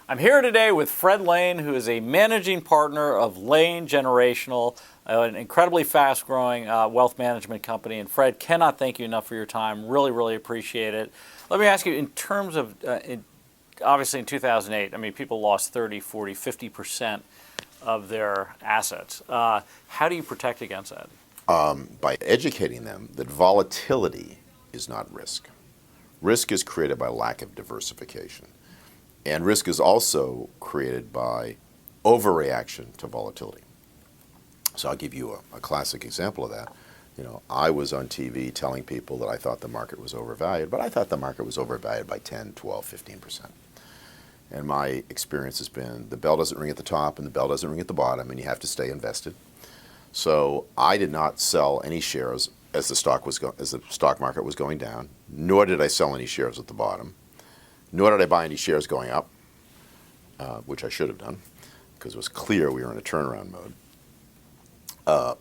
I'm here today with Fred Lane, who is a managing partner of Lane Generational, an incredibly fast-growing wealth management company. And Fred, cannot thank you enough for your time. Really, really appreciate it. Let me ask you, in terms of, obviously in 2008, I mean, people lost 30, 40, 50% of their assets. How do you protect against that? By educating them that volatility is not risk. Risk is created by lack of diversification. And risk is also created by overreaction to volatility. So I'll give you a classic example of that. You know, I was on TV telling people that I thought the market was overvalued, but I thought the market was overvalued by 10, 12, 15%. And my experience has been the bell doesn't ring at the top and the bell doesn't ring at the bottom, and you have to stay invested. So I did not sell any shares as the stock market was going down, nor did I sell any shares at the bottom. Nor did I buy any shares going up, which I should have done, because it was clear we were in a turnaround mode.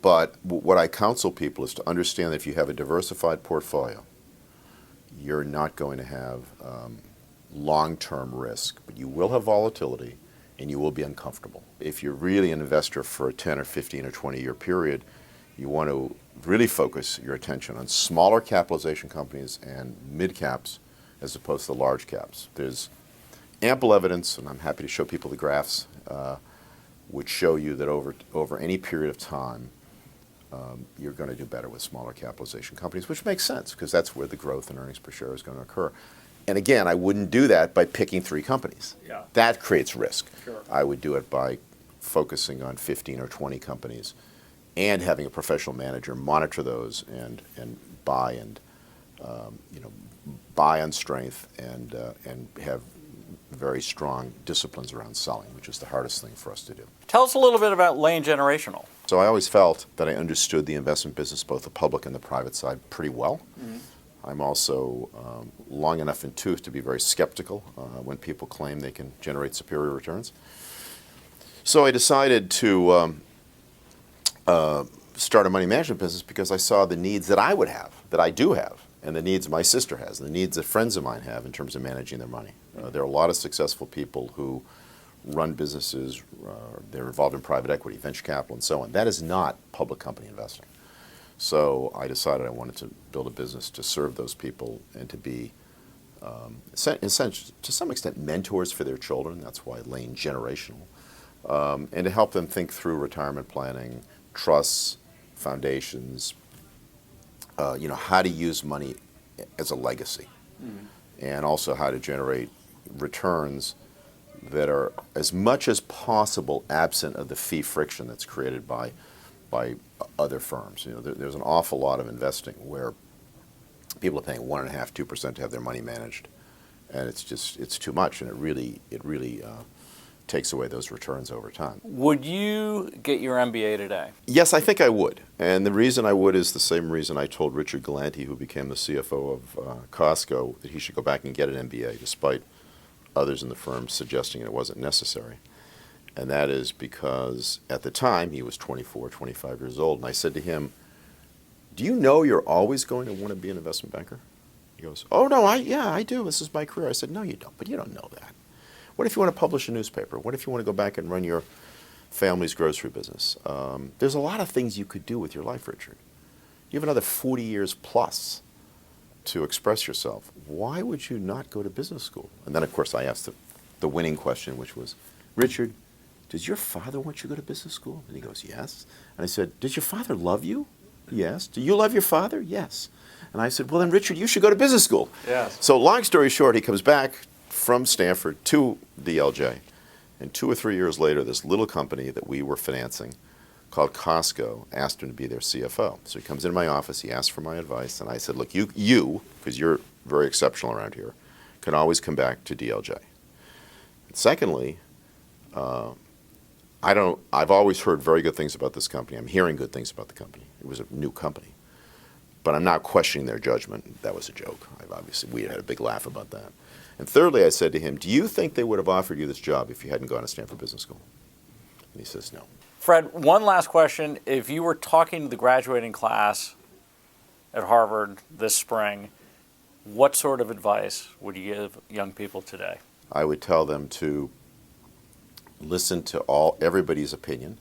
But what I counsel people is to understand that if you have a diversified portfolio, you're not going to have long-term risk, but you will have volatility and you will be uncomfortable. If you're really an investor for a 10 or 15 or 20-year period, you want to really focus your attention on smaller capitalization companies and mid-caps as opposed to large caps. There's ample evidence, and I'm happy to show people the graphs, which show you that over any period of time, you're going to do better with smaller capitalization companies, which makes sense because that's where the growth in earnings per share is going to occur. And again, I wouldn't do that by picking 3 companies. Yeah. That creates risk. Sure. I would do it by focusing on 15 or 20 companies and having a professional manager monitor those and buy and buy on strength and have very strong disciplines around selling, which is the hardest thing for us to do. Tell us a little bit about Lane Generational. So I always felt that I understood the investment business, both the public and the private side, pretty well. Mm-hmm. I'm also long enough in tooth to be very skeptical when people claim they can generate superior returns. So I decided to start a money management business because I saw the needs that I would have, that I do have, and the needs my sister has, and the needs that friends of mine have in terms of managing their money. There are a lot of successful people who run businesses, they're involved in private equity, venture capital, and so on. That is not public company investing. So I decided I wanted to build a business to serve those people and to be, essentially, to some extent, mentors for their children. That's why Lane Generational. And to help them think through retirement planning, trusts, foundations, how to use money as a legacy, and also how to generate returns that are as much as possible absent of the fee friction that's created by other firms. There's an awful lot of investing where people are paying 1.5%, 2% to have their money managed, and it's too much, and it really takes away those returns over time. Would you get your MBA today? Yes, I think I would. And the reason I would is the same reason I told Richard Galanti, who became the CFO of Costco, that he should go back and get an MBA, despite others in the firm suggesting it wasn't necessary. And that is because at the time, he was 24, 25 years old, and I said to him, do you know you're always going to want to be an investment banker? He goes, oh, no, I do. This is my career. I said, no, you don't, but you don't know that. What if you want to publish a newspaper? What if you want to go back and run your family's grocery business? There's a lot of things you could do with your life, Richard. You have another 40 years plus to express yourself. Why would you not go to business school? And then, of course, I asked the winning question, which was, Richard, does your father want you to go to business school? And he goes, yes. And I said, does your father love you? Yes. Do you love your father? Yes. And I said, well, then, Richard, you should go to business school. Yes. So long story short, he comes back from Stanford to DLJ. And 2 or 3 years later, this little company that we were financing called Costco asked him to be their CFO. So he comes into my office, he asks for my advice, and I said, look, you, because you're very exceptional around here, can always come back to DLJ. And secondly, I've always heard very good things about this company. I'm hearing good things about the company. It was a new company. But I'm not questioning their judgment. That was a joke. We had a big laugh about that. And thirdly, I said to him, do you think they would have offered you this job if you hadn't gone to Stanford Business School? And he says, no. Fred, one last question. If you were talking to the graduating class at Harvard this spring, what sort of advice would you give young people today? I would tell them to listen to everybody's opinion,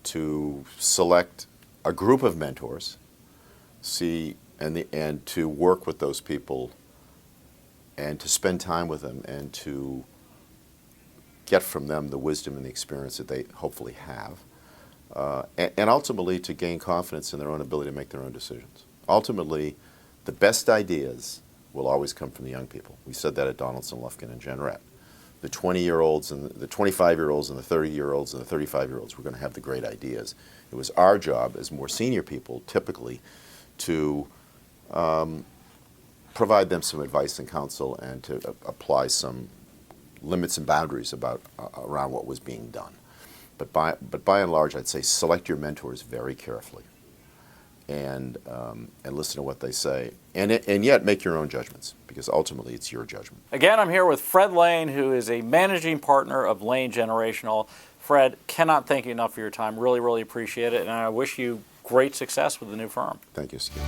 to select a group of mentors, and to work with those people, and to spend time with them, and to get from them the wisdom and the experience that they hopefully have, and ultimately to gain confidence in their own ability to make their own decisions. Ultimately, the best ideas will always come from the young people. We said that at Donaldson, Lufkin, and Jenrette. The 20-year-olds and the 25-year-olds and the 30-year-olds and the 35-year-olds were going to have the great ideas. It was our job as more senior people, typically, to provide them some advice and counsel and to apply some limits and boundaries around what was being done. But by and large, I'd say select your mentors very carefully, and listen to what they say, and yet make your own judgments, because ultimately it's your judgment. Again, I'm here with Fred Lane, who is a managing partner of Lane Generational. Fred, cannot thank you enough for your time. Really, really appreciate it, and I wish you great success with the new firm. Thank you, Steve.